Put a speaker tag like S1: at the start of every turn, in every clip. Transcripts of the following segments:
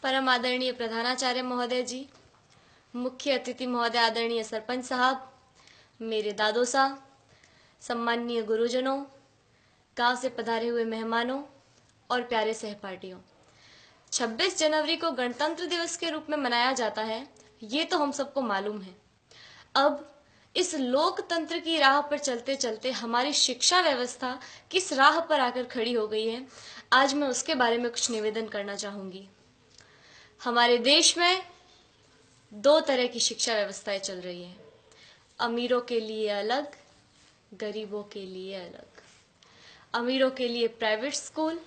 S1: परम आदरणीय प्रधानाचार्य महोदय जी, मुख्य अतिथि महोदय आदरणीय सरपंच साहब, मेरे दादो साहब, सम्माननीय गुरुजनों, गांव से पधारे हुए मेहमानों और प्यारे सहपाठियों। 26 जनवरी को गणतंत्र दिवस के रूप में मनाया जाता है, ये तो हम सबको मालूम है। अब इस लोकतंत्र की राह पर चलते चलते हमारी शिक्षा व्यवस्था किस राह पर आकर खड़ी हो गई है, आज मैं उसके बारे में कुछ निवेदन करना चाहूंगी। हमारे देश में दो तरह की शिक्षा व्यवस्थाएं चल रही हैं, अमीरों के लिए अलग, गरीबों के लिए अलग। अमीरों के लिए प्राइवेट स्कूल,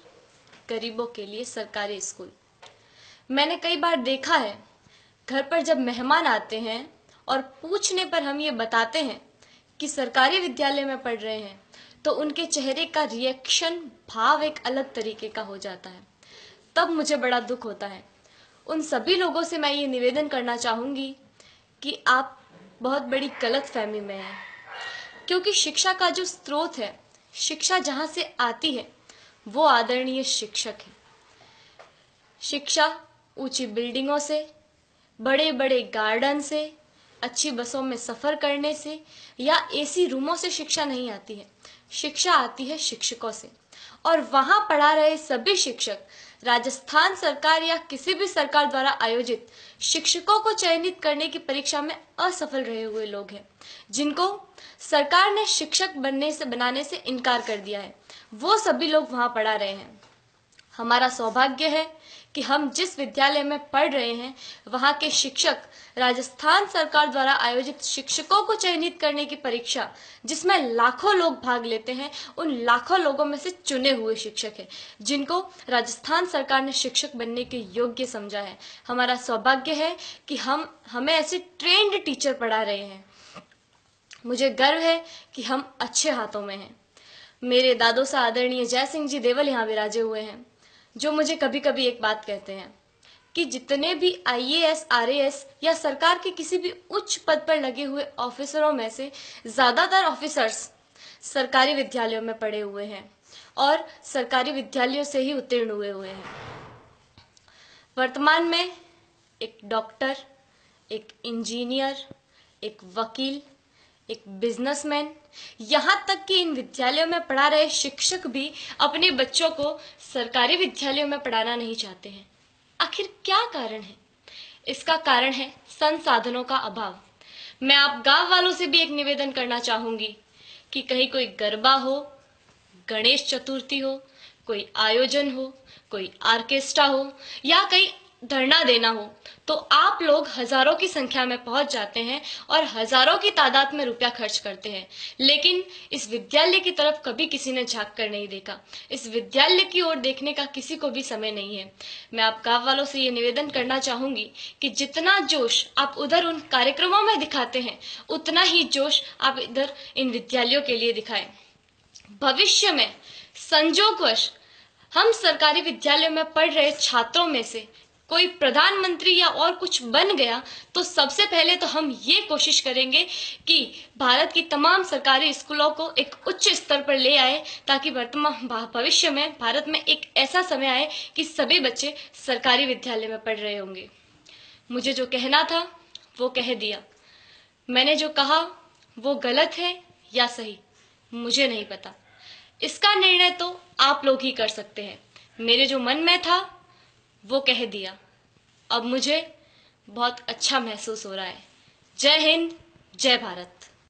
S1: गरीबों के लिए सरकारी स्कूल। मैंने कई बार देखा है, घर पर जब मेहमान आते हैं और पूछने पर हम ये बताते हैं कि सरकारी विद्यालय में पढ़ रहे हैं, तो उनके चेहरे का रिएक्शन, भाव एक अलग तरीके का हो जाता है। तब मुझे बड़ा दुख होता है। उन सभी लोगों से मैं ये निवेदन करना चाहूंगी कि आप बहुत बड़ी गलतफहमी में हैं, क्योंकि शिक्षा का जो स्रोत है, शिक्षा जहां से आती है, वो आदरणीय शिक्षक है। शिक्षा ऊंची बिल्डिंगों से, बड़े बड़े गार्डन से, अच्छी बसों में सफर करने से या एसी रूमों से शिक्षा नहीं आती है। शिक्षा आती है शिक्षकों से, और वहां पढ़ा रहे सभी शिक्षक राजस्थान सरकार या किसी भी सरकार द्वारा आयोजित शिक्षकों को चयनित करने की परीक्षा में असफल रहे हुए लोग हैं, जिनको सरकार ने शिक्षक बनाने से इनकार कर दिया है। वो सभी लोग वहां पढ़ा रहे हैं। हमारा सौभाग्य है कि हम जिस विद्यालय में पढ़ रहे हैं, वहां के शिक्षक राजस्थान सरकार द्वारा आयोजित शिक्षकों को चयनित करने की परीक्षा, जिसमें लाखों लोग भाग लेते हैं, उन लाखों लोगों में से चुने हुए शिक्षक हैं, जिनको राजस्थान सरकार ने शिक्षक बनने के योग्य समझा है। हमारा सौभाग्य है कि हमें ऐसे ट्रेंड टीचर पढ़ा रहे हैं। मुझे गर्व है कि हम अच्छे हाथों में हैं। मेरे दादो सा आदरणीय जय सिंह जी देवल यहाँ विराजे हुए हैं, जो मुझे कभी कभी एक बात कहते हैं कि जितने भी आईएएस, आरएएस या सरकार के किसी भी उच्च पद पर लगे हुए ऑफिसरों में से ज्यादातर ऑफिसर्स सरकारी विद्यालयों में पढ़े हुए हैं और सरकारी विद्यालयों से ही उत्तीर्ण हुए हैं। वर्तमान में एक डॉक्टर, एक इंजीनियर, एक वकील, एक बिजनेसमैन, यहाँ तक कि इन विद्यालयों में पढ़ा रहे शिक्षक भी अपने बच्चों को सरकारी विद्यालयों में पढ़ाना नहीं चाहते हैं। आखिर क्या कारण है? इसका कारण है संसाधनों का अभाव। मैं आप गांव वालों से भी एक निवेदन करना चाहूंगी कि कहीं कोई गरबा हो, गणेश चतुर्थी हो, कोई आयोजन हो, कोई आर्केस्ट्रा हो या कहीं धरना देना हो, तो आप लोग हजारों की संख्या में पहुंच जाते हैं और हजारों की तादाद में रुपया खर्च करते हैं, लेकिन इस विद्यालय की तरफ कभी किसी ने झांक कर नहीं देखा। इस विद्यालय की ओर देखने का किसी को भी समय नहीं है। मैं आप गांव वालों से ये निवेदन करना चाहूंगी कि जितना जोश आप उधर उन कार्यक्रमों में दिखाते हैं, उतना ही जोश आप इधर इन विद्यालयों के लिए दिखाएं। भविष्य में संजोगवश हम सरकारी विद्यालयों में पढ़ रहे छात्रों में से कोई प्रधानमंत्री या और कुछ बन गया, तो सबसे पहले तो हम ये कोशिश करेंगे कि भारत की तमाम सरकारी स्कूलों को एक उच्च स्तर पर ले आए, ताकि वर्तमान भविष्य में भारत में एक ऐसा समय आए कि सभी बच्चे सरकारी विद्यालय में पढ़ रहे होंगे। मुझे जो कहना था वो कह दिया। मैंने जो कहा वो गलत है या सही, मुझे नहीं पता। इसका निर्णय तो आप लोग ही कर सकते हैं। मेरे जो मन में था वो कह दिया। अब मुझे बहुत अच्छा महसूस हो रहा है। जय हिंद, जय भारत।